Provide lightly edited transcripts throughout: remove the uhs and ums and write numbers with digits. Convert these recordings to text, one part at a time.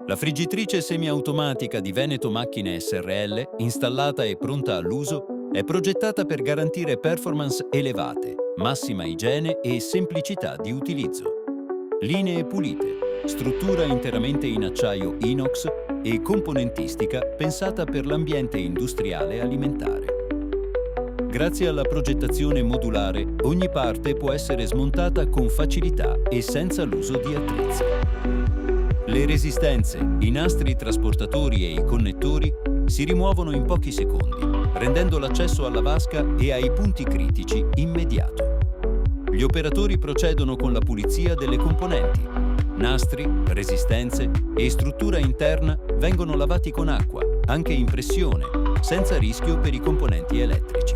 La friggitrice semiautomatica di Veneto Macchine Srl, installata e pronta all'uso, è progettata per garantire performance elevate, massima igiene e semplicità di utilizzo. Linee pulite, struttura interamente in acciaio inox e componentistica pensata per l'ambiente industriale e alimentare. Grazie alla progettazione modulare, ogni parte può essere smontata con facilità e senza l'uso di attrezzi. Le resistenze, i nastri trasportatori e i connettori si rimuovono in pochi secondi, rendendo l'accesso alla vasca e ai punti critici immediato. Gli operatori procedono con la pulizia delle componenti. Nastri, resistenze e struttura interna vengono lavati con acqua, anche in pressione, senza rischio per i componenti elettrici.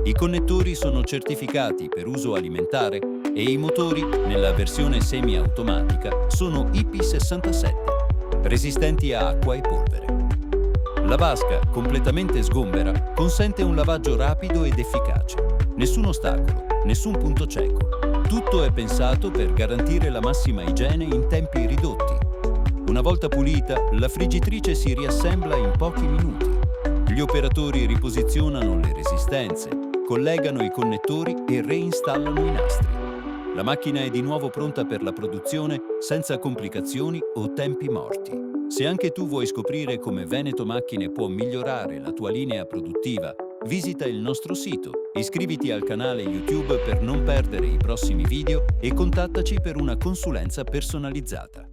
I connettori sono certificati per uso alimentare e i motori, nella versione semiautomatica, sono IP67, resistenti a acqua e polvere. La vasca, completamente sgombera, consente un lavaggio rapido ed efficace. Nessun ostacolo, nessun punto cieco. Tutto è pensato per garantire la massima igiene in tempi ridotti. Una volta pulita, la friggitrice si riassembla in pochi minuti. Gli operatori riposizionano le resistenze, collegano i connettori e reinstallano i nastri. La macchina è di nuovo pronta per la produzione senza complicazioni o tempi morti. Se anche tu vuoi scoprire come Veneto Macchine può migliorare la tua linea produttiva, visita il nostro sito, iscriviti al canale YouTube per non perdere i prossimi video e contattaci per una consulenza personalizzata.